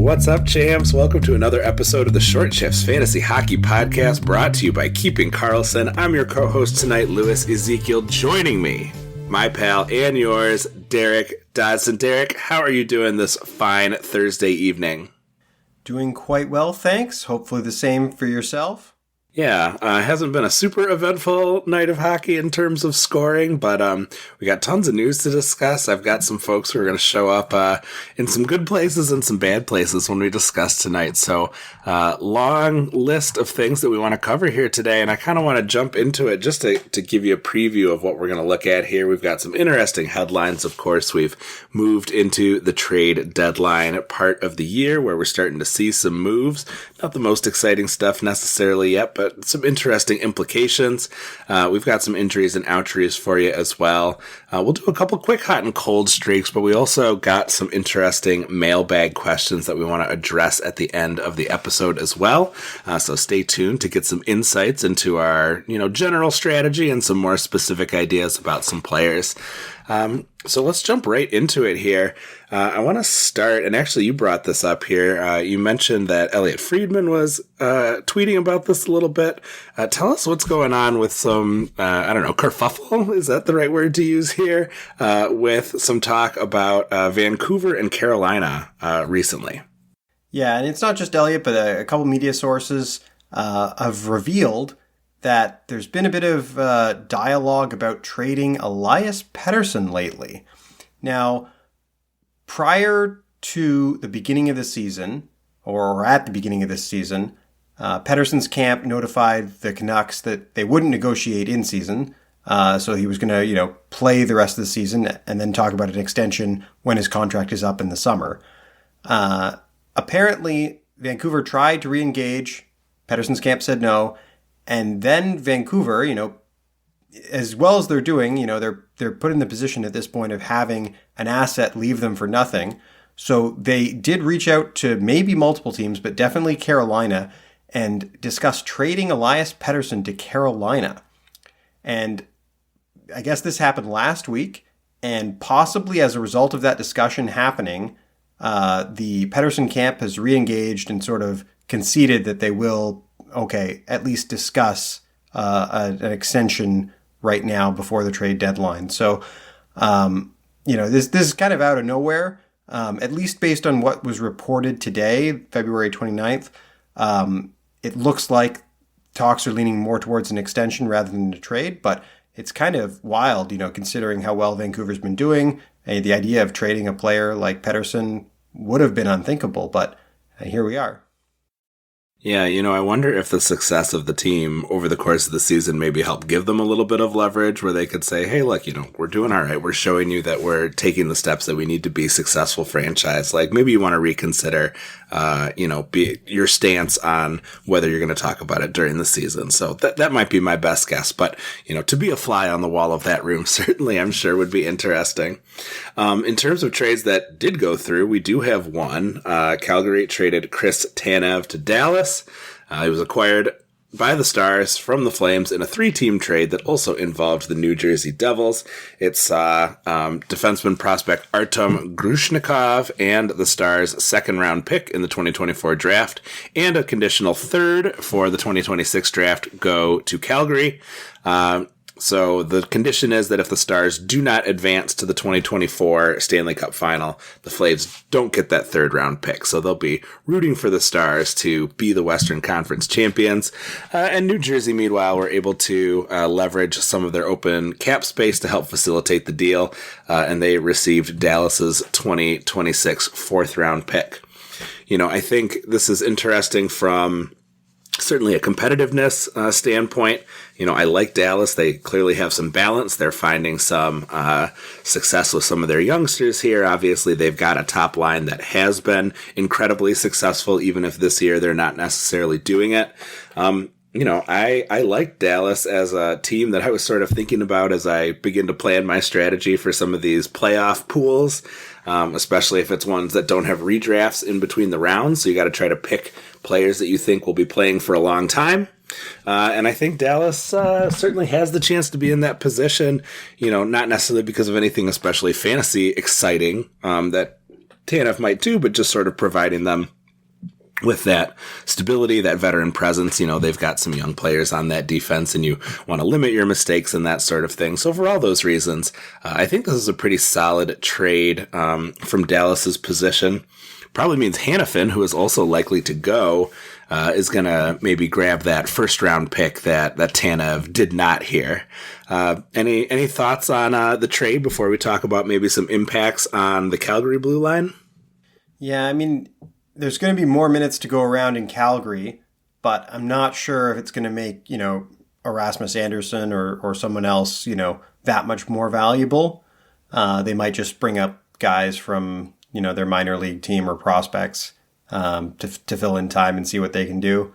What's up, champs? Welcome to another episode of the Short Shifts Fantasy Hockey Podcast, brought to you by Keeping Karlsson. I'm your co-host tonight, Louis Ezekiel. Joining me, my pal and yours, Derrick Dodson. Derrick, how are you doing this fine Thursday evening? Doing quite well, thanks. Hopefully the same for yourself. Yeah, hasn't been a super eventful night of hockey in terms of scoring, but we got tons of news to discuss. I've got some folks who are going to show up in some good places and some bad places when we discuss tonight. So long list of things that we want to cover here today, and I kind of want to jump into it just to give you a preview of what we're going to look at here. We've got some interesting headlines. Of course, we've moved into the trade deadline part of the year where we're starting to see some moves. Not the most exciting stuff necessarily yet, but some interesting implications. We've got some injuries and outjuries for you as well. We'll do a couple quick hot and cold streaks, but we also got some interesting mailbag questions that we want to address at the end of the episode as well. So stay tuned to get some insights into our, general strategy and some more specific ideas about some players. So let's jump right into it here. I want to start, and actually you brought this up here. You mentioned that Elliot Friedman was tweeting about this a little bit. Tell us what's going on with some, kerfuffle, is that the right word to use here? With some talk about Vancouver and Carolina recently. Yeah, and it's not just Elliot, but a couple media sources have revealed that there's been a bit of dialogue about trading Elias Pettersson lately. Now, prior to the beginning of the season, or at the beginning of this season, Pettersson's camp notified the Canucks that they wouldn't negotiate in season. So he was going to, play the rest of the season and then talk about an extension when his contract is up in the summer. Apparently, Vancouver tried to re-engage. Pettersson's camp said no. And then Vancouver, as well as they're doing, they're put in the position at this point of having an asset leave them for nothing. So they did reach out to maybe multiple teams, but definitely Carolina, and discuss trading Elias Pettersson to Carolina. And I guess this happened last week, and possibly as a result of that discussion happening, the Pettersson camp has re-engaged and sort of conceded that they will at least discuss an extension right now before the trade deadline. So, this is kind of out of nowhere, at least based on what was reported today, February 29th. It looks like talks are leaning more towards an extension rather than a trade, but it's kind of wild, considering how well Vancouver's been doing. The idea of trading a player like Pettersson would have been unthinkable, but here we are. Yeah, I wonder if the success of the team over the course of the season maybe helped give them a little bit of leverage where they could say, hey, look, we're doing all right. We're showing you that we're taking the steps that we need to be successful franchise. Like maybe you want to reconsider, your stance on whether you're going to talk about it during the season. So that might be my best guess. But, to be a fly on the wall of that room, certainly I'm sure would be interesting. In terms of trades that did go through, we do have one. Calgary traded Chris Tanev to Dallas. He was acquired by the Stars from the Flames in a 3-team trade that also involved the New Jersey Devils. It's defenseman prospect Artem Grushnikov and the Stars' second-round pick in the 2024 draft, and a conditional third for the 2026 draft go to Calgary. So the condition is that if the Stars do not advance to the 2024 Stanley Cup Final, the Flames don't get that third-round pick. So they'll be rooting for the Stars to be the Western Conference champions. And New Jersey, meanwhile, were able to leverage some of their open cap space to help facilitate the deal, and they received Dallas's 2026 fourth-round pick. I think this is interesting from certainly a competitiveness standpoint. I like Dallas. They clearly have some balance. They're finding some success with some of their youngsters here. Obviously, they've got a top line that has been incredibly successful, even if this year they're not necessarily doing it. I like Dallas as a team that I was sort of thinking about as I begin to plan my strategy for some of these playoff pools, especially if it's ones that don't have redrafts in between the rounds. So you got to try to pick players that you think will be playing for a long time. And I think Dallas certainly has the chance to be in that position, not necessarily because of anything especially fantasy exciting that Tanev might do, but just sort of providing them with that stability, that veteran presence, they've got some young players on that defense and you want to limit your mistakes and that sort of thing. So for all those reasons, I think this is a pretty solid trade from Dallas's position. Probably means Hanifin, who is also likely to go, is going to maybe grab that first round pick that Tanev did not hear. Any thoughts on the trade before we talk about maybe some impacts on the Calgary blue line? Yeah, I mean, there's going to be more minutes to go around in Calgary, but I'm not sure if it's going to make, Erasmus Andersen or someone else, that much more valuable. They might just bring up guys from, their minor league team or prospects to fill in time and see what they can do.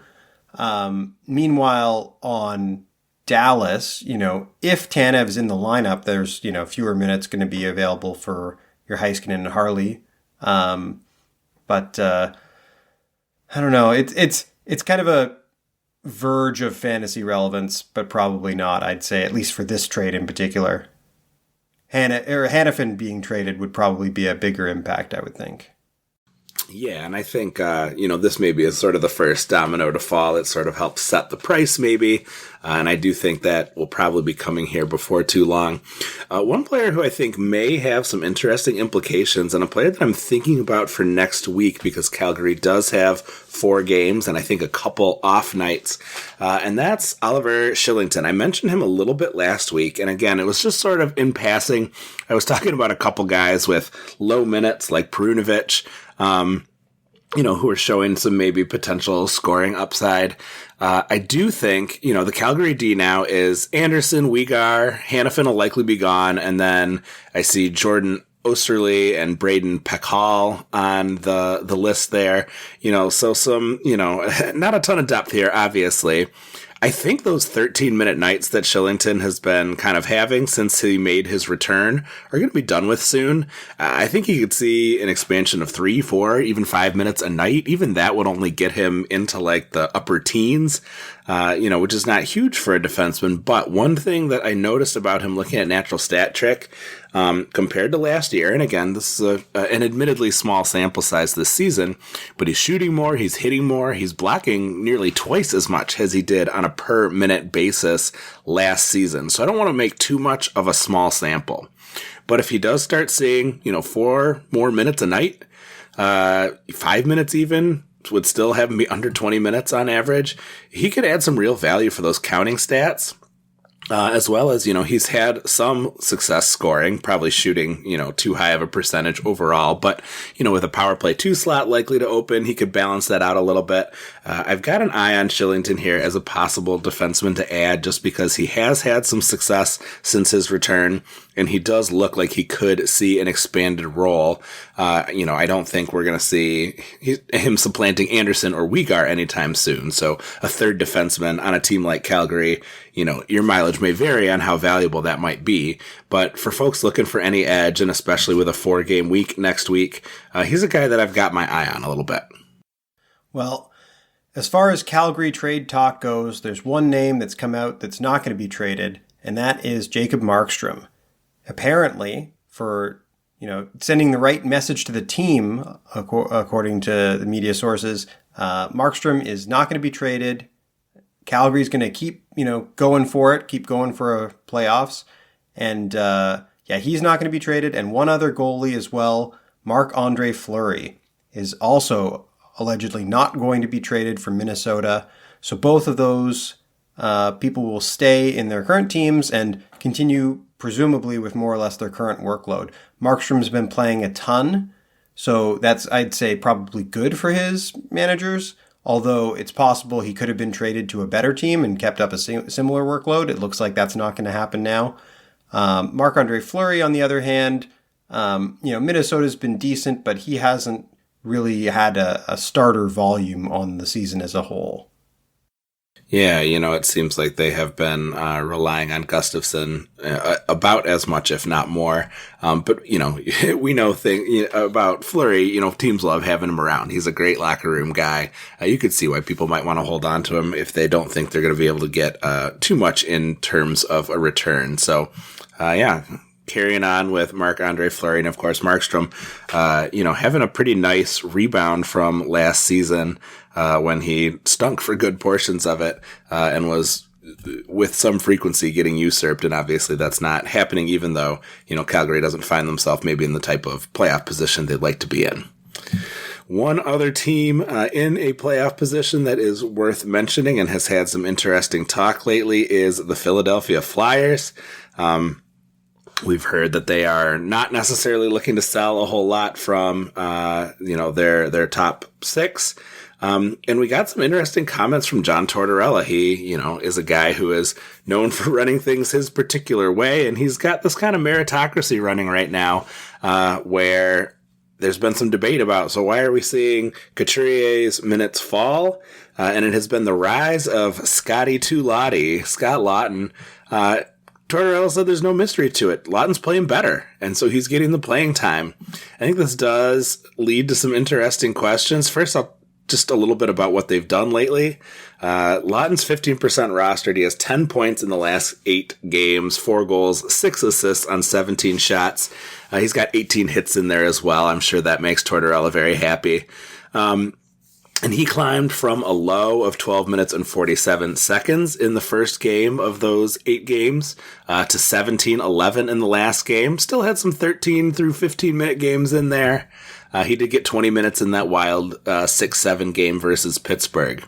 Meanwhile, on Dallas, if Tanev's in the lineup, there's, fewer minutes going to be available for your Heiskanen and Harley. But I don't know. It's kind of a verge of fantasy relevance, but probably not, I'd say, at least for this trade in particular. Hanifin being traded would probably be a bigger impact, I would think. Yeah, and I think, this maybe is sort of the first domino to fall. It sort of helps set the price maybe, and I do think that will probably be coming here before too long. One player who I think may have some interesting implications, and a player that I'm thinking about for next week because Calgary does have 4 games and I think a couple off nights, and that's Oliver Kylington. I mentioned him a little bit last week, and again, it was just sort of in passing. I was talking about a couple guys with low minutes like Perunovic, who are showing some maybe potential scoring upside. I do think, the Calgary D now is Andersen, Weegar, Hanifin will likely be gone, and then I see Jordan Osterley and Braden Pechal on the list there. So some, not a ton of depth here, obviously. I think those 13-minute nights that Kylington has been kind of having since he made his return are going to be done with soon. I think you could see an expansion of 3, 4, even 5 minutes a night. Even that would only get him into like the upper teens, which is not huge for a defenseman. But one thing that I noticed about him looking at Natural Stat Trick, compared to last year, and again, this is an admittedly small sample size this season, but he's shooting more, he's hitting more, he's blocking nearly twice as much as he did on a per minute basis last season. So I don't want to make too much of a small sample. But if he does start seeing, 4 more minutes a night, 5 minutes even, would still have him be under 20 minutes on average, he could add some real value for those counting stats. As well as, he's had some success scoring, probably shooting, too high of a percentage overall. But, with a power play 2 slot likely to open, he could balance that out a little bit. I've got an eye on Kylington here as a possible defenseman to add just because he has had some success since his return. And he does look like he could see an expanded role. I don't think we're going to see him supplanting Andersen or Weegar anytime soon. So a third defenseman on a team like Calgary, your mileage may vary on how valuable that might be. But for folks looking for any edge, and especially with a 4-game week next week, he's a guy that I've got my eye on a little bit. Well, as far as Calgary trade talk goes, there's one name that's come out that's not going to be traded, and that is Jacob Markstrom. Apparently, for sending the right message to the team, according to the media sources, Markstrom is not going to be traded. Calgary's going to keep going for it, keep going for playoffs, and he's not going to be traded. And one other goalie as well, Marc-Andre Fleury, is also allegedly not going to be traded from Minnesota. So both of those people will stay in their current teams and continue presumably with more or less their current workload. Markstrom's been playing a ton, so that's, I'd say, probably good for his managers, although it's possible he could have been traded to a better team and kept up a similar workload. It looks like that's not going to happen now. Marc-Andre Fleury, on the other hand, Minnesota's been decent, but he hasn't really had a starter volume on the season as a whole. Yeah, it seems like they have been relying on Gustafsson about as much, if not more. But, we know about Fleury, teams love having him around. He's a great locker room guy. You could see why people might want to hold on to him if they don't think they're going to be able to get too much in terms of a return. So, carrying on with Marc-Andre Fleury, and of course Markstrom, having a pretty nice rebound from last season when he stunk for good portions of it and was with some frequency getting usurped, and obviously that's not happening, even though, Calgary doesn't find themselves maybe in the type of playoff position they'd like to be in. One other team in a playoff position that is worth mentioning and has had some interesting talk lately is the Philadelphia Flyers. We've heard that they are not necessarily looking to sell a whole lot from, their top six. And we got some interesting comments from John Tortorella. He, is a guy who is known for running things his particular way, and he's got this kind of meritocracy running right now, where there's been some debate about, so why are we seeing Couturier's minutes fall? And it has been the rise of Scott Laughton. Tortorella said there's no mystery to it. Laughton's playing better, and so he's getting the playing time. I think this does lead to some interesting questions. First up, just a little bit about what they've done lately. Laughton's 15% rostered. He has 10 points in the last 8 games, 4 goals, 6 assists on 17 shots. He's got 18 hits in there as well. I'm sure that makes Tortorella very happy. And he climbed from a low of 12 minutes and 47 seconds in the first game of those 8 games to 17-11 in the last game. Still had some 13 through 15-minute games in there. He did get 20 minutes in that wild 6-7 game versus Pittsburgh.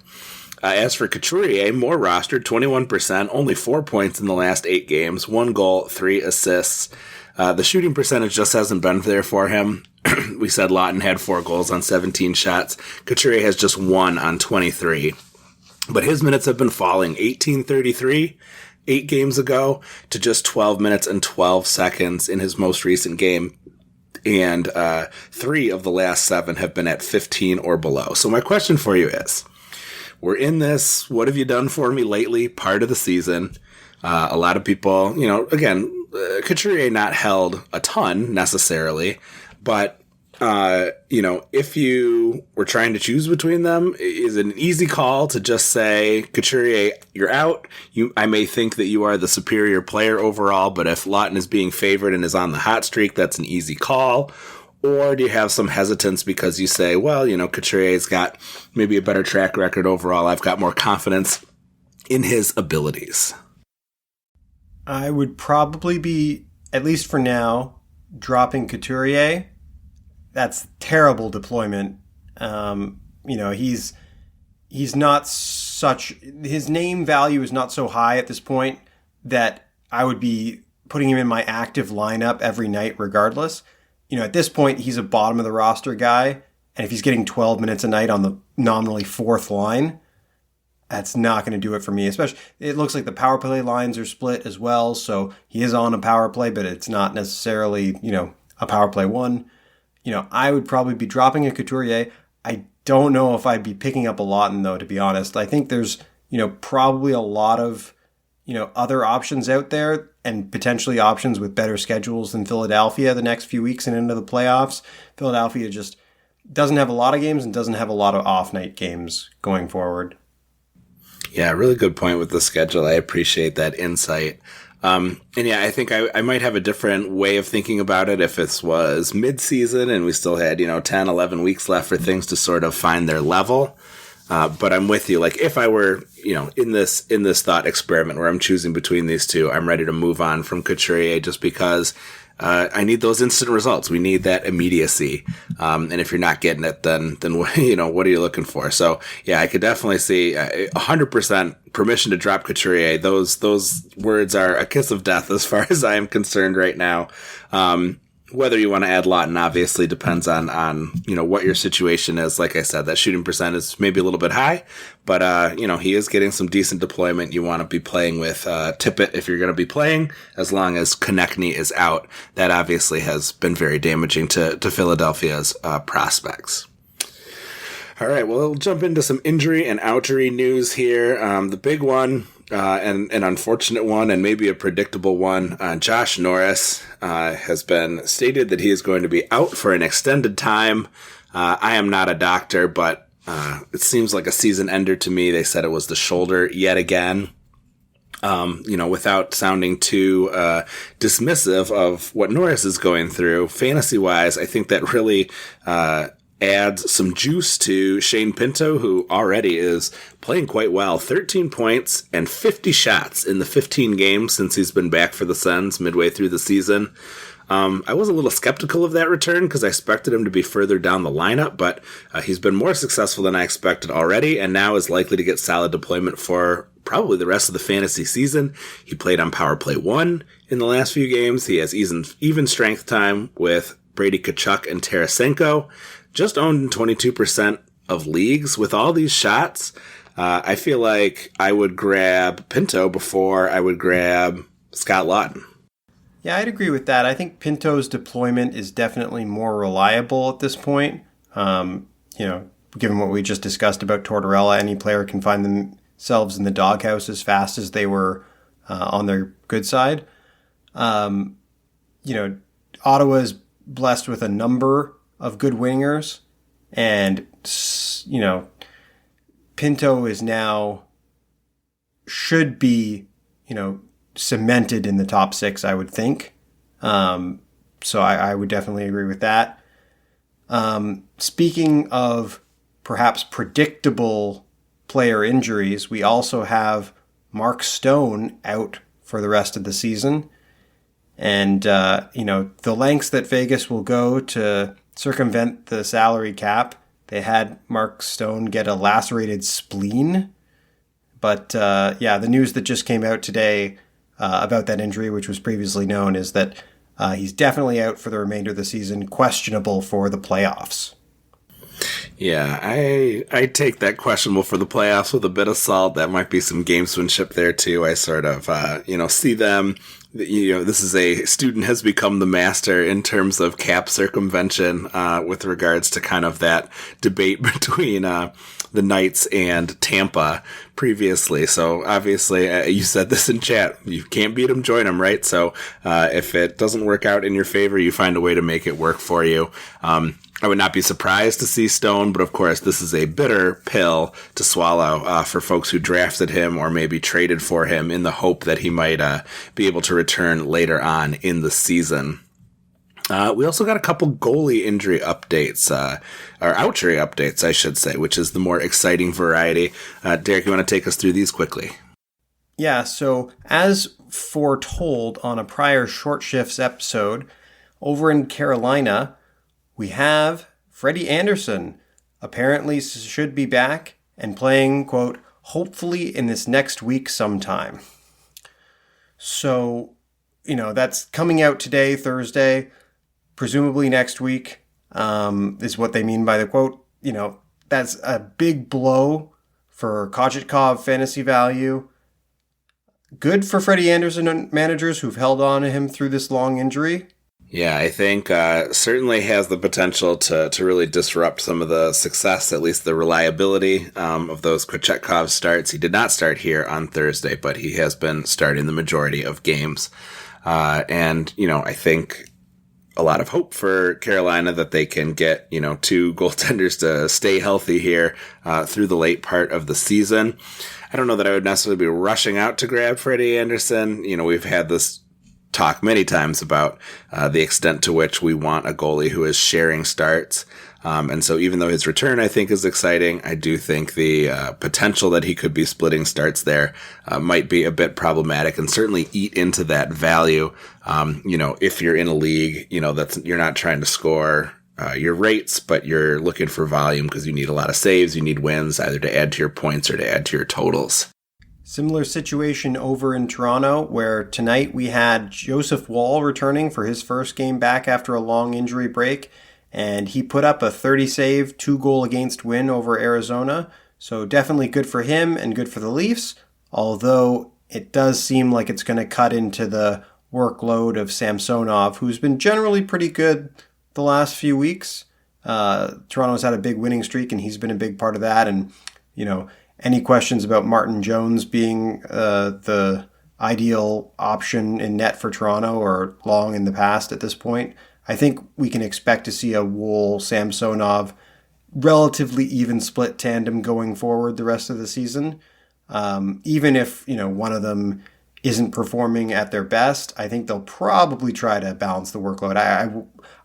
As for Couturier, more rostered, 21%, only 4 points in the last 8 games, 1 goal, 3 assists. The shooting percentage just hasn't been there for him. We said Laughton had 4 goals on 17 shots. Couturier has just 1 on 23. But his minutes have been falling, 18:33 8 games ago to just 12 minutes and 12 seconds in his most recent game. And 3 of the last 7 have been at 15 or below. So my question for you is, we're in this what have you done for me lately part of the season. A lot of people, Couturier not held a ton necessarily, but, if you were trying to choose between them, is it an easy call to just say, Couturier, you're out? I may think that you are the superior player overall, but if Laughton is being favored and is on the hot streak, that's an easy call. Or do you have some hesitance because you say, well, Couturier's got maybe a better track record overall. I've got more confidence in his abilities. I would probably be, at least for now, dropping Couturier. That's terrible deployment. He's not such, his name value is not so high at this point that I would be putting him in my active lineup every night regardless. At this point, he's a bottom of the roster guy. And if he's getting 12 minutes a night on the nominally 4th line, that's not going to do it for me. Especially, it looks like the power play lines are split as well. So he is on a power play, but it's not necessarily, a power play 1. I would probably be dropping a Couturier. I don't know if I'd be picking up a Laughton, though, to be honest. I think there's, probably a lot of, other options out there and potentially options with better schedules than Philadelphia the next few weeks and into the playoffs. Philadelphia just doesn't have a lot of games and doesn't have a lot of off-night games going forward. Yeah, really good point with the schedule. I appreciate that insight. I think I might have a different way of thinking about it if this was mid-season and we still had, 10, 11 weeks left for things to sort of find their level. But I'm with you. Like if I were, in this thought experiment where I'm choosing between these two, I'm ready to move on from Couturier just because I need those instant results. We need that immediacy. And if you're not getting it, then what are you looking for? So yeah, I could definitely see 100% permission to drop Couturier. Those words are a kiss of death as far as I am concerned right now. Whether you want to add Laughton obviously depends on what your situation is. Like I said, that shooting percent is maybe a little bit high, but he is getting some decent deployment. You want to be playing with Tippett if you're going to be playing, as long as Konechny is out. That obviously has been very damaging to Philadelphia's prospects. All right, well, we'll jump into some injury and outjury news here. The big one, and an unfortunate one, and maybe a predictable one, Josh Norris has been stated that he is going to be out for an extended time. I am not a doctor, but it seems like a season ender to me. They said it was the shoulder yet again. Without sounding too dismissive of what Norris is going through, fantasy-wise, I think that really adds some juice to Shane Pinto, who already is playing quite well. 13 points and 50 shots in the 15 games since he's been back for the Sens midway through the season. I was a little skeptical of that return because I expected him to be further down the lineup, but he's been more successful than I expected already, and now is likely to get solid deployment for probably the rest of the fantasy season. He played on power play 1 in the last few games. He has even strength time with Brady Tkachuk and Tarasenko. Just owned in 22% of leagues. With all these shots, I feel like I would grab Pinto before I would grab Scott Laughton. Yeah, I'd agree with that. I think Pinto's deployment is definitely more reliable at this point. Given what we just discussed about Tortorella, any player can find themselves in the doghouse as fast as they were on their good side. Ottawa's blessed with a number of good wingers, and Pinto is now should be cemented in the top 6, I would think. So I would definitely agree with that. Speaking of perhaps predictable player injuries, we also have Mark Stone out for the rest of the season. And, the lengths that Vegas will go to circumvent the salary cap, they had Mark Stone get a lacerated spleen. But, the news that just came out today about that injury, which was previously known, is that he's definitely out for the remainder of the season, questionable for the playoffs. Yeah, I take that questionable for the playoffs with a bit of salt. That might be some gamesmanship there too. I sort of, see them. This is a student has become the master in terms of cap circumvention with regards to kind of that debate between the Knights and Tampa previously. So obviously, you said this in chat, you can't beat them, join them, right? So if it doesn't work out in your favor, you find a way to make it work for you. I would not be surprised to see Stone, but of course, this is a bitter pill to swallow for folks who drafted him or maybe traded for him in the hope that he might be able to return later on in the season. We also got a couple goalie injury updates, or outjury updates, I should say, which is the more exciting variety. Derrick, you want to take us through these quickly? Yeah, so as foretold on a prior Short Shifts episode, over in Carolina, we have Freddie Andersen apparently should be back and playing, quote, hopefully in this next week sometime. So, that's coming out today, Thursday, presumably next week, is what they mean by the quote. That's a big blow for Kochetkov fantasy value. Good for Freddie Andersen managers who've held on to him through this long injury. Yeah, I think certainly has the potential to really disrupt some of the success, at least the reliability of those Kochetkov starts. He did not start here on Thursday, but he has been starting the majority of games. I think a lot of hope for Carolina that they can get, 2 goaltenders to stay healthy here through the late part of the season. I don't know that I would necessarily be rushing out to grab Freddie Andersen. We've had this talk many times about the extent to which we want a goalie who is sharing starts. And so even though his return, I think, is exciting, I do think the potential that he could be splitting starts there might be a bit problematic and certainly eat into that value. If you're in a league, you're not trying to score your rates, but you're looking for volume because you need a lot of saves, you need wins, either to add to your points or to add to your totals. Similar situation over in Toronto, where tonight we had Joseph Woll returning for his first game back after a long injury break, and he put up a 30-save, 2-goal against win over Arizona. So definitely good for him and good for the Leafs, although it does seem like it's going to cut into the workload of Samsonov, who's been generally pretty good the last few weeks. Toronto's had a big winning streak, and he's been a big part of that, and, any questions about Martin Jones being the ideal option in net for Toronto or long in the past at this point? I think we can expect to see a Woll, Samsonov, relatively even split tandem going forward the rest of the season. Even if, one of them isn't performing at their best, I think they'll probably try to balance the workload.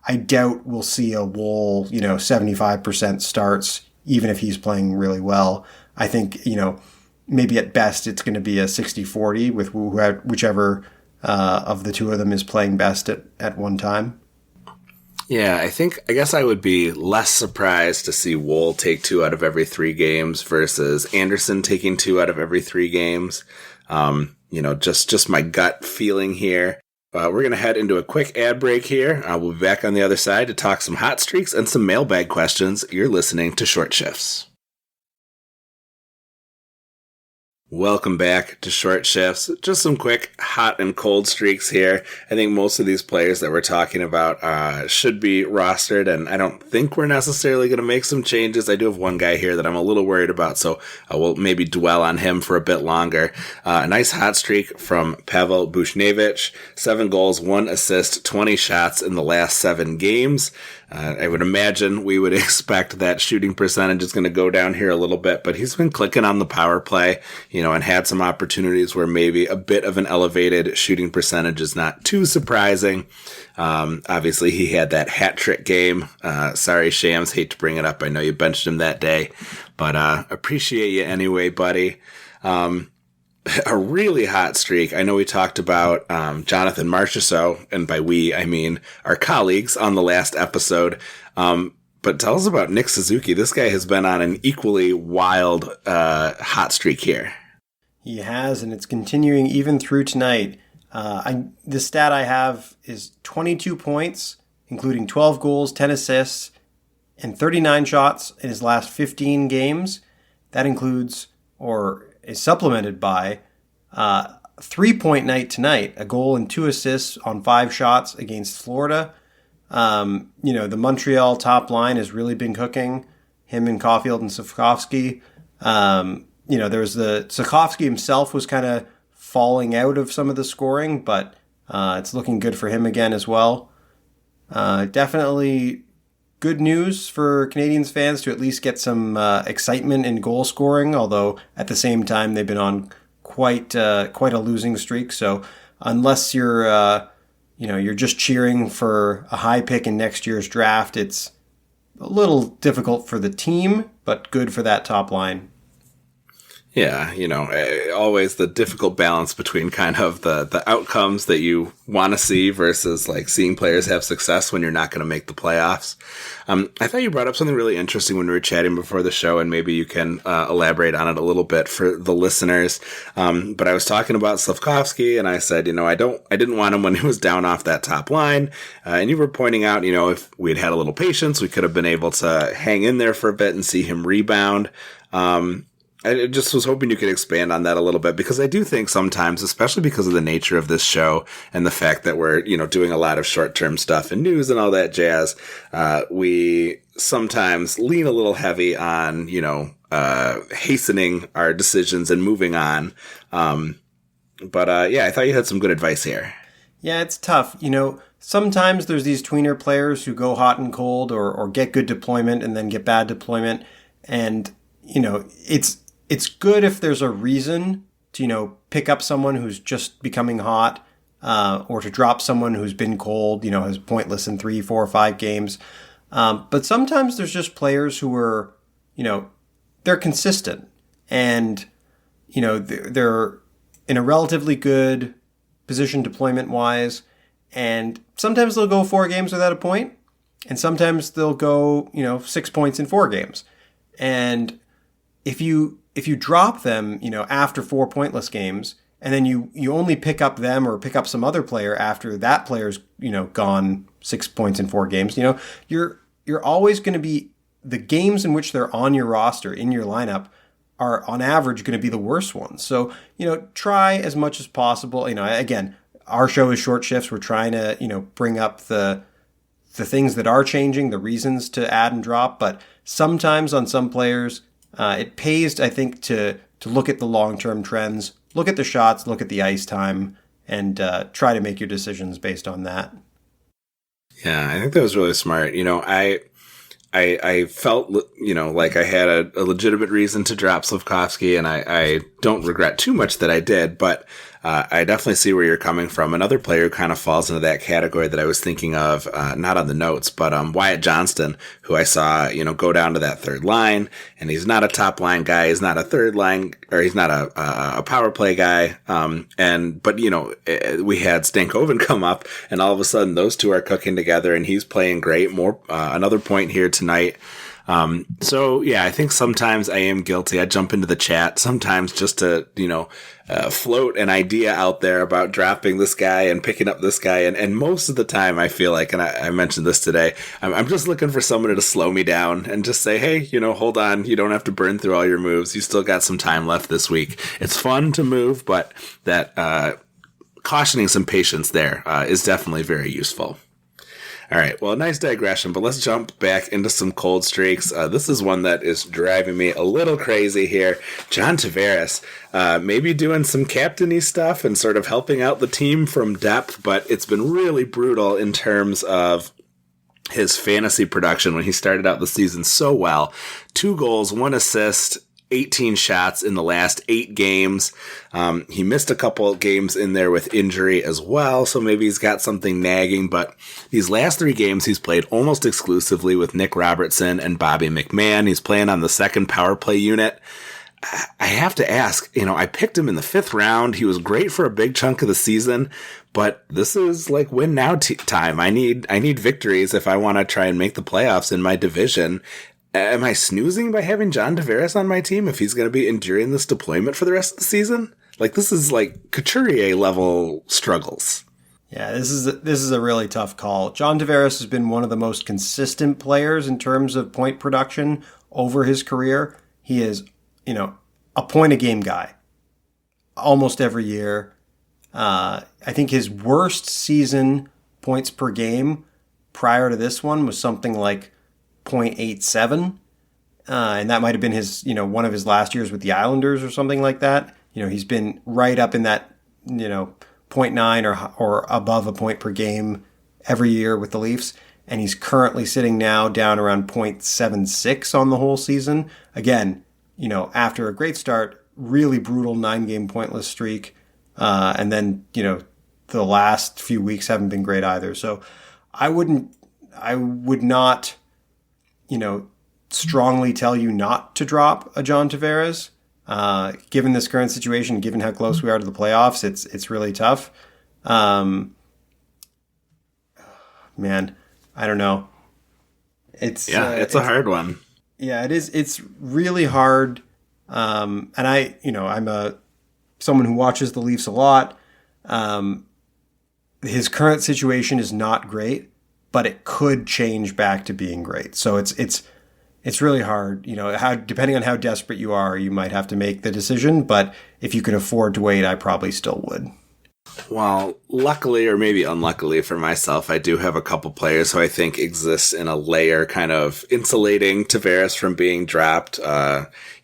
I doubt we'll see a Woll, 75% starts, even if he's playing really well. I think, maybe at best it's going to be a 60-40 with whichever of the two of them is playing best at one time. Yeah, I guess I would be less surprised to see Woll take 2 out of every 3 games versus Andersen taking 2 out of every 3 games. Just my gut feeling here. We're going to head into a quick ad break here. We'll be back on the other side to talk some hot streaks and some mailbag questions. You're listening to Short Shifts. Welcome back to Short Shifts. Just some quick hot and cold streaks here. I think most of these players that we're talking about should be rostered, and I don't think we're necessarily going to make some changes. I do have one guy here that I'm a little worried about, so we'll maybe dwell on him for a bit longer. A nice hot streak from Pavel Buchnevich. 7 goals, 1 assist, 20 shots in the last 7 games. I would imagine we would expect that shooting percentage is going to go down here a little bit, but he's been clicking on the power play, and had some opportunities where maybe a bit of an elevated shooting percentage is not too surprising. Obviously, he had that hat trick game. Sorry, Shams, hate to bring it up. I know you benched him that day, but appreciate you anyway, buddy. A really hot streak. I know we talked about Jonathan Marchessault, and by we, I mean our colleagues on the last episode. But tell us about Nick Suzuki. This guy has been on an equally wild hot streak here. He has, and it's continuing even through tonight. The stat I have is 22 points, including 12 goals, 10 assists, and 39 shots in his last 15 games. That includes, or is supplemented by, 3-point night tonight, a goal and 2 assists on 5 shots against Florida. The Montreal top line has really been cooking, him and Caulfield and Safkovsky. There's Safkovsky himself was kind of falling out of some of the scoring, but it's looking good for him again as well. Definitely good news for Canadiens fans to at least get some excitement in goal scoring, although at the same time they've been on quite a losing streak. So unless you're just cheering for a high pick in next year's draft, it's a little difficult for the team, but good for that top line. Yeah, always the difficult balance between kind of the outcomes that you want to see versus like seeing players have success when you're not going to make the playoffs. I thought you brought up something really interesting when we were chatting before the show, and maybe you can elaborate on it a little bit for the listeners. But I was talking about Slavkovsky, and I said, I didn't want him when he was down off that top line. And you were pointing out, if we'd had a little patience, we could have been able to hang in there for a bit and see him rebound. I just was hoping you could expand on that a little bit, because I do think sometimes, especially because of the nature of this show and the fact that we're, doing a lot of short-term stuff and news and all that jazz, we sometimes lean a little heavy on, hastening our decisions and moving on. But I thought you had some good advice here. Yeah, it's tough. Sometimes there's these tweener players who go hot and cold or get good deployment and then get bad deployment. And, it's good if there's a reason to, pick up someone who's just becoming hot, or to drop someone who's been cold, is pointless in 3, 4, 5 games. But sometimes there's just players who are, they're consistent and, they're in a relatively good position deployment wise. And sometimes they'll go 4 games without a point, and sometimes they'll go, 6 points in 4 games. And if you drop them, after 4 pointless games, and then you only pick up them or pick up some other player after that player's, gone 6 points in 4 games, you're always going to be, the games in which they're on your roster, in your lineup, are on average going to be the worst ones. So, try as much as possible. Again, our show is Short Shifts. We're trying to, bring up the things that are changing, the reasons to add and drop, but sometimes on some players, it pays, I think, to look at the long-term trends, look at the shots, look at the ice time, and try to make your decisions based on that. Yeah, I think that was really smart. I felt, like I had a legitimate reason to drop Slavkovsky, and I don't regret too much that I did, but I definitely see where you're coming from. Another player who kind of falls into that category that I was thinking of, not on the notes, but Wyatt Johnston, who I saw, go down to that third line, and he's not a top line guy. He's not a third line, or he's not a power play guy. But we had Stankoven come up, and all of a sudden those two are cooking together, and he's playing great. Another point here tonight. I think sometimes I am guilty. I jump into the chat sometimes just to, float an idea out there about dropping this guy and picking up this guy. And most of the time I feel like, and I mentioned this today, I'm just looking for someone to slow me down and just say, hey, hold on. You don't have to burn through all your moves. You still got some time left this week. It's fun to move, but that, cautioning some patience there, is definitely very useful. All right, well, nice digression, but let's jump back into some cold streaks. This is one that is driving me a little crazy here. John Tavares, maybe doing some captainy stuff and sort of helping out the team from depth, but it's been really brutal in terms of his fantasy production when he started out the season so well. 2 goals, 1 assist, 18 shots in the last 8 games. He missed a couple games in there with injury as well, so maybe he's got something nagging, but these last 3 games he's played almost exclusively with Nick Robertson and Bobby McMahon. He's playing on the second power play unit. I have to ask, I picked him in the 5th round. He was great for a big chunk of the season, but this is like win now time. I need victories if I want to try and make the playoffs in my division. Am I snoozing by having John Tavares on my team if he's going to be enduring this deployment for the rest of the season? Like, this is like Couturier level struggles. Yeah, this is a really tough call. John Tavares has been one of the most consistent players in terms of point production over his career. He is, a point a game guy almost every year. I think his worst season points per game prior to this one was something like 0.87, and that might have been his, one of his last years with the Islanders or something like that. He's been right up in that, 0.9 or above a point per game every year with the Leafs, and he's currently sitting now down around 0.76 on the whole season. Again, after a great start, really brutal 9-game pointless streak, and then, the last few weeks haven't been great either. So I would not strongly tell you not to drop a John Tavares. Given this current situation, given how close we are to the playoffs, it's really tough. Man, I don't know. It's a hard one. Yeah, it is. It's really hard. And I'm someone who watches the Leafs a lot. His current situation is not great, but it could change back to being great. So it's really hard. Depending on how desperate you are, you might have to make the decision. But if you can afford to wait, I probably still would. Well, luckily or maybe unluckily for myself, I do have a couple players who I think exist in a layer kind of insulating Tavares from being dropped.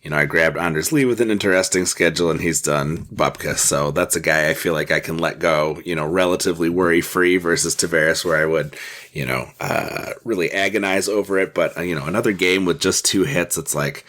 I grabbed Anders Lee with an interesting schedule, and he's done Bupka. So that's a guy I feel like I can let go, relatively worry-free versus Tavares, where I would, really agonize over it. But, another game with just 2 hits, it's like,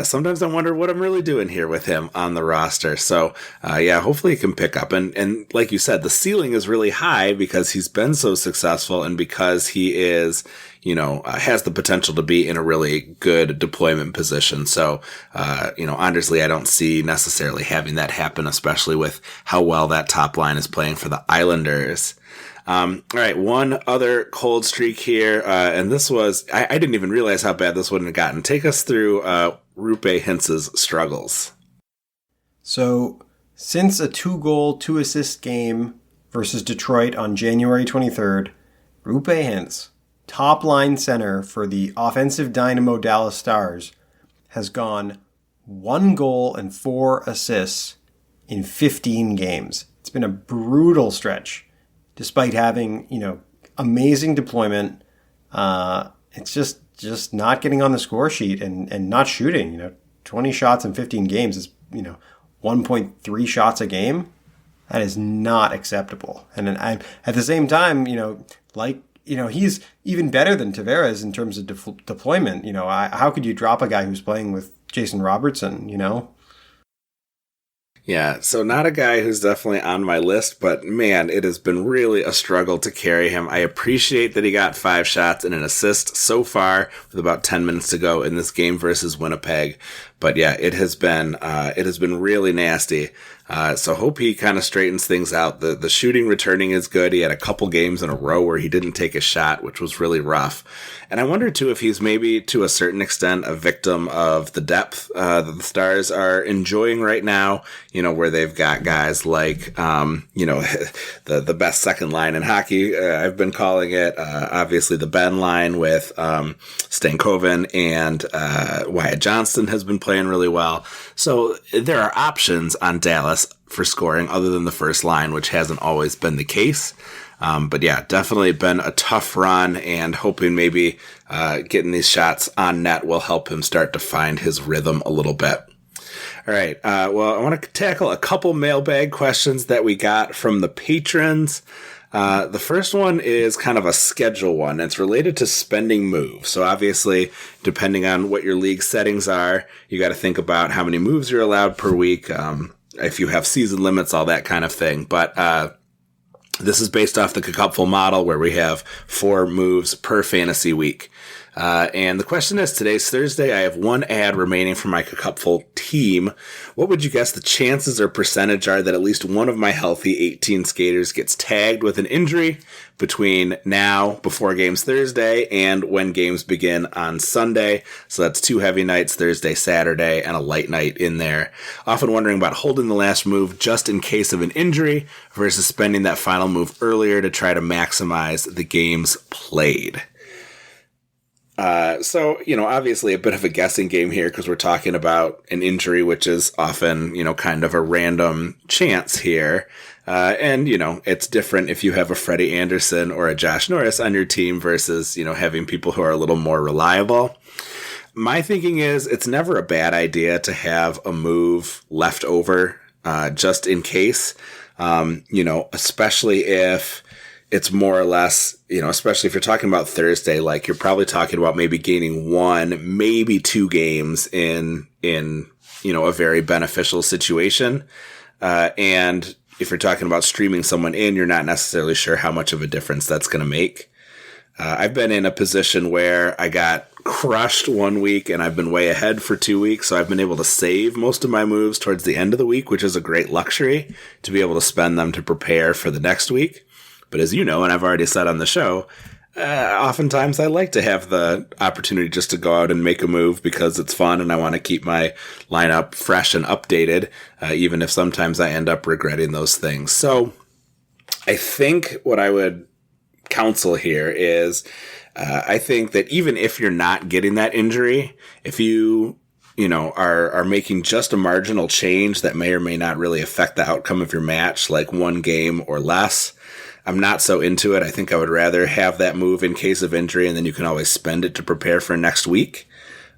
sometimes I wonder what I'm really doing here with him on the roster. So, hopefully he can pick up. And like you said, the ceiling is really high because he's been so successful and because he is, has the potential to be in a really good deployment position. So, Anders Lee, I don't see necessarily having that happen, especially with how well that top line is playing for the Islanders. All right, one other cold streak here, and this was, I didn't even realize how bad this wouldn't have gotten. Take us through Roope Hintz's struggles. So, since a 2-goal, 2-assist game versus Detroit on January 23rd, Roope Hintz, top-line center for the offensive dynamo Dallas Stars, has gone 1 goal and 4 assists in 15 games. It's been a brutal stretch. Despite having, amazing deployment, it's just not getting on the score sheet and not shooting. 20 shots in 15 games is, 1.3 shots a game. That is not acceptable. And then at the same time, he's even better than Tavares in terms of deployment. How could you drop a guy who's playing with Jason Robertson, Yeah, so not a guy who's definitely on my list, but man, it has been really a struggle to carry him. I appreciate that he got 5 shots and an assist so far with about 10 minutes to go in this game versus Winnipeg. But yeah, it has been really nasty. So hope he kind of straightens things out. The shooting returning is good. He had a couple games in a row where he didn't take a shot, which was really rough. And I wonder too if he's maybe to a certain extent a victim of the depth that the Stars are enjoying right now. Where they've got guys like the best second line in hockey. I've been calling it obviously the Ben line with Stankoven and Wyatt Johnston has been playing really well. So there are options on Dallas for scoring other than the first line, which hasn't always been the case. But yeah, definitely been a tough run, and hoping maybe getting these shots on net will help him start to find his rhythm a little bit. All right. Well, I want to tackle a couple mailbag questions that we got from the patrons. The first one is kind of a schedule one. It's related to spending moves. So obviously, depending on what your league settings are, you got to think about how many moves you're allowed per week, if you have season limits, all that kind of thing. But this is based off the Cupful model where we have 4 moves per fantasy week. And the question is, today's Thursday. I have 1 ad remaining for my Cupful team. What would you guess the chances or percentage are that at least one of my healthy 18 skaters gets tagged with an injury between now, before games Thursday, and when games begin on Sunday? So that's 2 heavy nights, Thursday, Saturday, and a light night in there. Often wondering about holding the last move just in case of an injury versus spending that final move earlier to try to maximize the games played. So, obviously a bit of a guessing game here because we're talking about an injury, which is often, kind of a random chance here. And it's different if you have a Freddie Andersen or a Josh Norris on your team versus, having people who are a little more reliable. My thinking is it's never a bad idea to have a move left over, just in case, especially if it's more or less, especially if you're talking about Thursday, like you're probably talking about maybe gaining 1, maybe 2 games in a very beneficial situation. And if you're talking about streaming someone in, you're not necessarily sure how much of a difference that's going to make. I've been in a position where I got crushed 1 week and I've been way ahead for 2 weeks. So I've been able to save most of my moves towards the end of the week, which is a great luxury to be able to spend them to prepare for the next week. But as you know, and I've already said on the show, oftentimes I like to have the opportunity just to go out and make a move because it's fun and I want to keep my lineup fresh and updated, even if sometimes I end up regretting those things. So I think what I would counsel here is I think that even if you're not getting that injury, if you are making just a marginal change that may or may not really affect the outcome of your match, like 1 game or less, I'm not so into it. I think I would rather have that move in case of injury, and then you can always spend it to prepare for next week.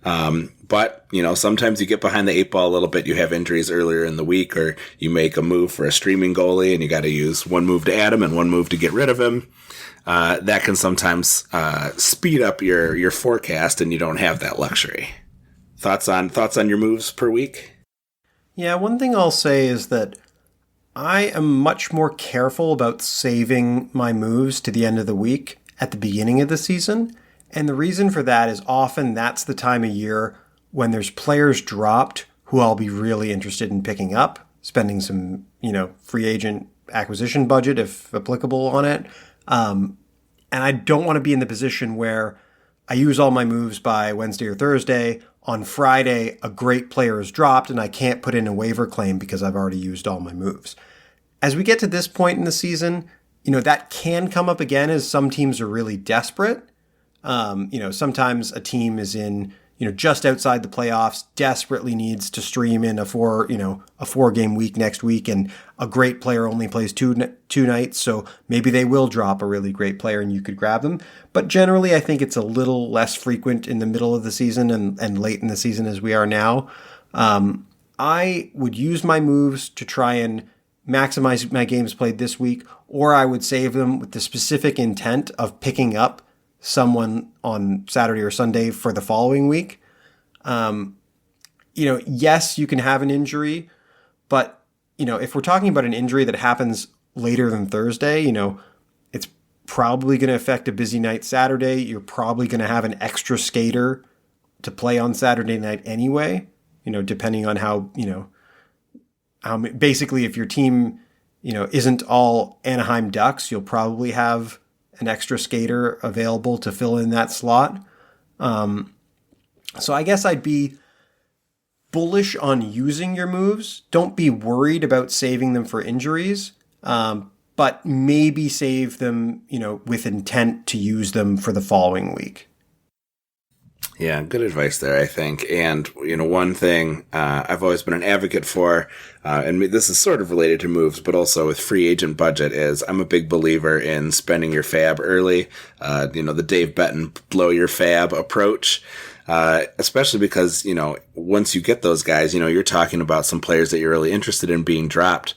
But sometimes you get behind the 8 ball a little bit. You have injuries earlier in the week, or you make a move for a streaming goalie, and you got to use 1 move to add him and 1 move to get rid of him. That can sometimes speed up your forecast, and you don't have that luxury. Thoughts on your moves per week? Yeah, one thing I'll say is that I am much more careful about saving my moves to the end of the week at the beginning of the season. And the reason for that is often that's the time of year when there's players dropped who I'll be really interested in picking up, spending some, free agent acquisition budget, if applicable, on it. And I don't want to be in the position where I use all my moves by Wednesday or Thursday. On Friday, a great player is dropped and I can't put in a waiver claim because I've already used all my moves. As we get to this point in the season, that can come up again as some teams are really desperate. Sometimes a team is in, just outside the playoffs, desperately needs to stream in a 4-game week next week, and a great player only plays two nights, so maybe they will drop a really great player and you could grab them. But generally, I think it's a little less frequent in the middle of the season and late in the season as we are now. I would use my moves to try and maximize my games played this week, or I would save them with the specific intent of picking up someone on Saturday or Sunday for the following week. Yes, you can have an injury, but if we're talking about an injury that happens later than Thursday, it's probably going to affect a busy night Saturday. You're probably going to have an extra skater to play on Saturday night anyway, depending on how basically if your team, isn't all Anaheim Ducks, you'll probably have an extra skater available to fill in that slot. So I guess I'd be bullish on using your moves. Don't be worried about saving them for injuries, but maybe save them, with intent to use them for the following week. Yeah, good advice there, I think. And, one thing I've always been an advocate for, and this is sort of related to moves, but also with free agent budget, is I'm a big believer in spending your fab early. The Dave Betton blow your fab approach. Especially because, once you get those guys, you're talking about some players that you're really interested in being dropped.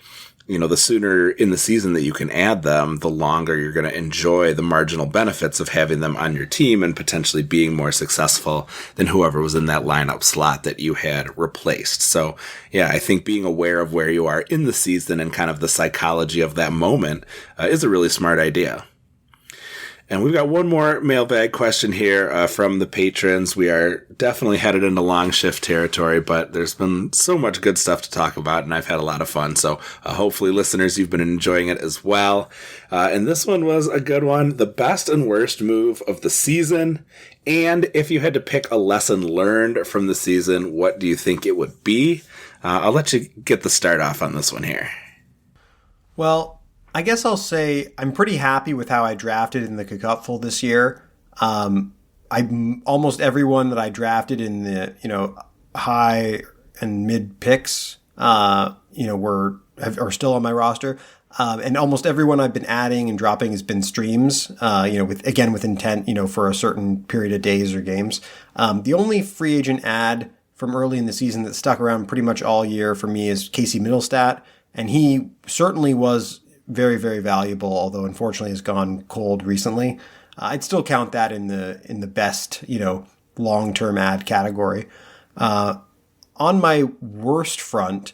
The sooner in the season that you can add them, the longer you're going to enjoy the marginal benefits of having them on your team and potentially being more successful than whoever was in that lineup slot that you had replaced. So, yeah, I think being aware of where you are in the season and kind of the psychology of that moment is a really smart idea. And we've got one more mailbag question here from the patrons. We are definitely headed into long shift territory, but there's been so much good stuff to talk about, and I've had a lot of fun. So hopefully, listeners, you've been enjoying it as well. And this one was a good one. The best and worst move of the season. And if you had to pick a lesson learned from the season, what do you think it would be? I'll let you get the start off on this one here. Well, I guess I'll say I'm pretty happy with how I drafted in the Cupful this year. Almost everyone that I drafted in the high and mid picks are still on my roster, and almost everyone I've been adding and dropping has been streams. With intent for a certain period of days or games. The only free agent ad from early in the season that stuck around pretty much all year for me is Casey Middlestat, and he certainly was very, very valuable, although unfortunately has gone cold recently. I'd still count that in the best, long-term ad category. On my worst front,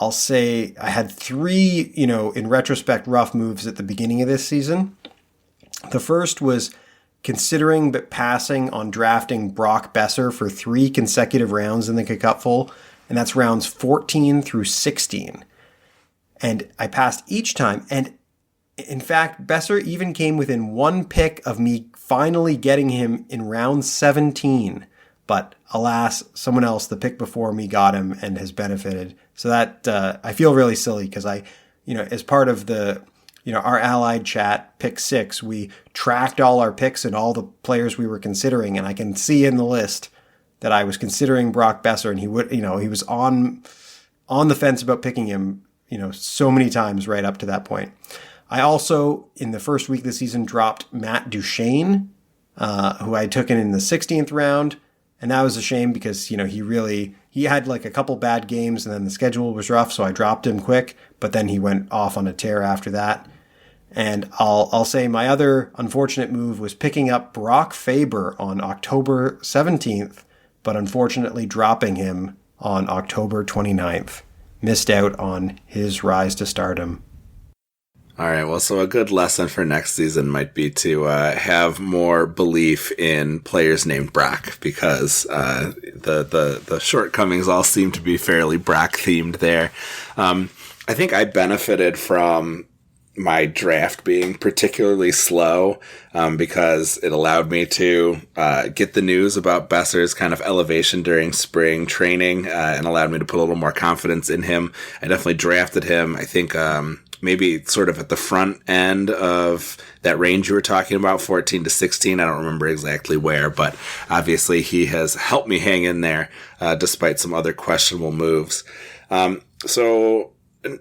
I'll say I had three, in retrospect, rough moves at the beginning of this season. The first was considering but passing on drafting Brock Besser for 3 consecutive rounds in the Cupful, and that's rounds 14 through 16. And I passed each time. And in fact, Besser even came within 1 pick of me finally getting him in round 17. But alas, someone else, the pick before me, got him and has benefited. So that I feel really silly because as part of the, our allied chat, pick 6, we tracked all our picks and all the players we were considering. And I can see in the list that I was considering Brock Besser, and he was on the fence about picking him, so many times right up to that point. I also, in the first week of the season, dropped Matt Duchene, who I had taken in the 16th round. And that was a shame because, he had like a couple bad games and then the schedule was rough. So I dropped him quick, but then he went off on a tear after that. And I'll say my other unfortunate move was picking up Brock Faber on October 17th, but unfortunately dropping him on October 29th. Missed out on his rise to stardom. All right, well, so a good lesson for next season might be to have more belief in players named Brock, because the shortcomings all seem to be fairly Brock-themed there. I think I benefited from my draft being particularly slow because it allowed me to get the news about Besser's kind of elevation during spring training and allowed me to put a little more confidence in him. I definitely drafted him, I think, maybe sort of at the front end of that range you were talking about, 14 to 16. I don't remember exactly where, but obviously he has helped me hang in there despite some other questionable moves. So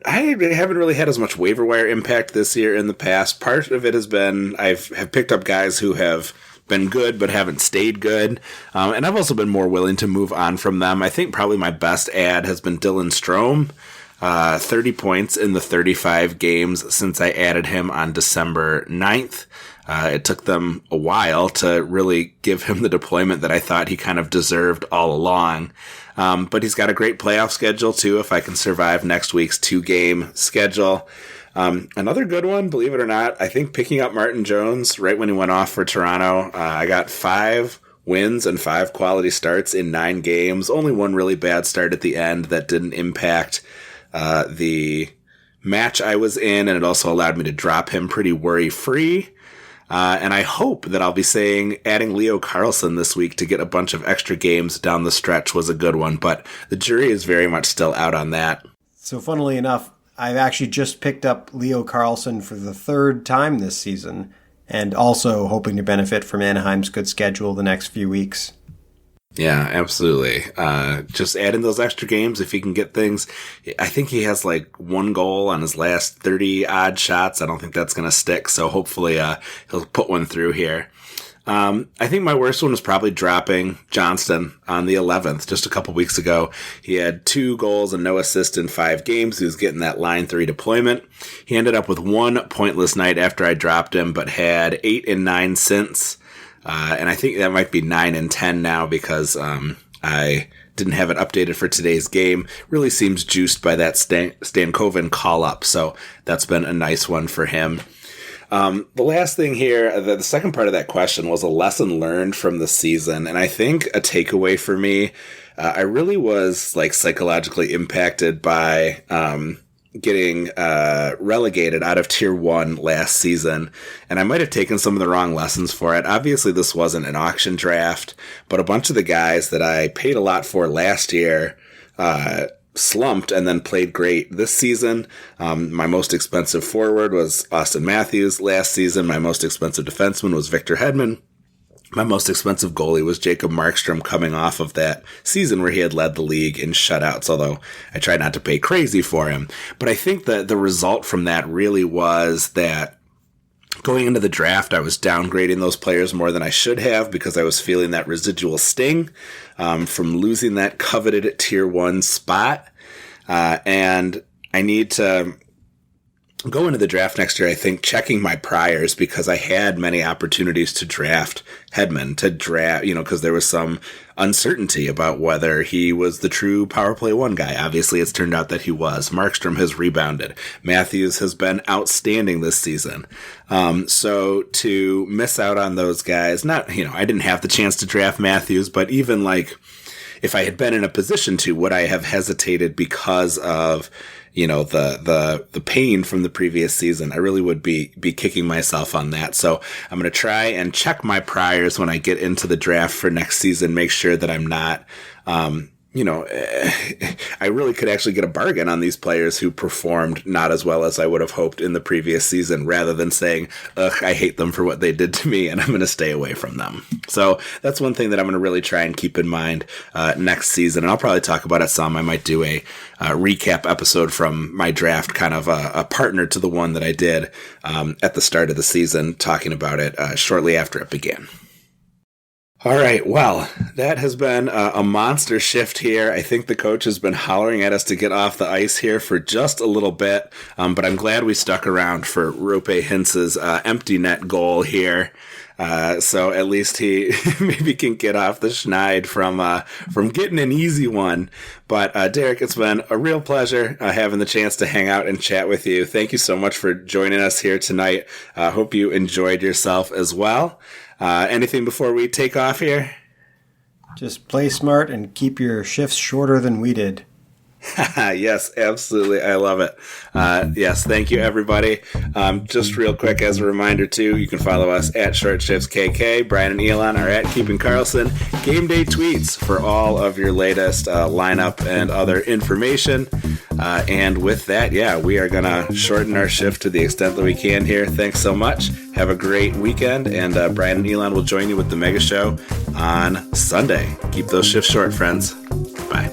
I haven't really had as much waiver wire impact this year in the past. Part of it has been have picked up guys who have been good but haven't stayed good. And I've also been more willing to move on from them. I think probably my best ad has been Dylan Strome. 30 points in the 35 games since I added him on December 9th. It took them a while to really give him the deployment that I thought he kind of deserved all along. But he's got a great playoff schedule, too, if I can survive next week's 2-game schedule. Another good one, believe it or not, I think picking up Martin Jones right when he went off for Toronto. I got 5 wins and 5 quality starts in 9 games. Only one really bad start at the end that didn't impact the match I was in, and it also allowed me to drop him pretty worry-free. And I hope that I'll be saying adding Leo Carlsson this week to get a bunch of extra games down the stretch was a good one, but the jury is very much still out on that. So funnily enough, I've actually just picked up Leo Carlsson for the 3rd time this season, and also hoping to benefit from Anaheim's good schedule the next few weeks. Yeah, absolutely. Just add in those extra games if he can get things. I think he has like 1 goal on his last 30 odd shots. I don't think that's going to stick. So hopefully, he'll put one through here. I think my worst one was probably dropping Johnston on the 11th. Just a couple weeks ago, he had 2 goals and no assists in 5 games. He was getting that line 3 deployment. He ended up with 1 pointless night after I dropped him, but had 8 and 9 since. And I think that might be 9 and 10 now because I didn't have it updated for today's game. Really seems juiced by that Stankoven call-up, so that's been a nice one for him. The last thing here, the second part of that question was a lesson learned from the season, and I think a takeaway for me, I really was like psychologically impacted by getting relegated out of Tier 1 last season, and I might have taken some of the wrong lessons for it. Obviously, this wasn't an auction draft, but a bunch of the guys that I paid a lot for last year slumped and then played great this season. My most expensive forward was Austin Matthews last season. My most expensive defenseman was Victor Hedman. My most expensive goalie was Jacob Markstrom, coming off of that season where he had led the league in shutouts, although I tried not to pay crazy for him. But I think that the result from that really was that going into the draft, I was downgrading those players more than I should have because I was feeling that residual sting from losing that coveted Tier 1 spot. And I need to go into the draft next year, I think, checking my priors because I had many opportunities to draft Hedman, because there was some uncertainty about whether he was the true power play 1 guy. Obviously, it's turned out that he was. Markstrom has rebounded. Matthews has been outstanding this season. So to miss out on those guys, I didn't have the chance to draft Matthews, but even like if I had been in a position to, would I have hesitated because of the pain from the previous season? I really would be kicking myself on that. So I'm going to try and check my priors when I get into the draft for next season, make sure that I'm not, I really could actually get a bargain on these players who performed not as well as I would have hoped in the previous season, rather than saying, ugh, I hate them for what they did to me and I'm going to stay away from them. So that's one thing that I'm going to really try and keep in mind next season. And I'll probably talk about it some. I might do a recap episode from my draft, kind of a partner to the one that I did at the start of the season, talking about it shortly after it began. All right, well, that has been a monster shift here. I think the coach has been hollering at us to get off the ice here for just a little bit, but I'm glad we stuck around for Roope Hintz's empty net goal here. So at least he maybe can get off the schneid from getting an easy one. But Derrick, it's been a real pleasure having the chance to hang out and chat with you. Thank you so much for joining us here tonight. Hope you enjoyed yourself as well. Anything before we take off here? Just play smart and keep your shifts shorter than we did. Yes, absolutely. I love it. Yes, thank you, everybody. Just real quick, as a reminder, too, you can follow us at Short Shifts KK. Brian and Elon are at Keeping Carlson. Game day tweets for all of your latest lineup and other information. And with that, we are going to shorten our shift to the extent that we can here. Thanks so much. Have a great weekend. And Brian and Elon will join you with the Mega Show on Sunday. Keep those shifts short, friends. Bye.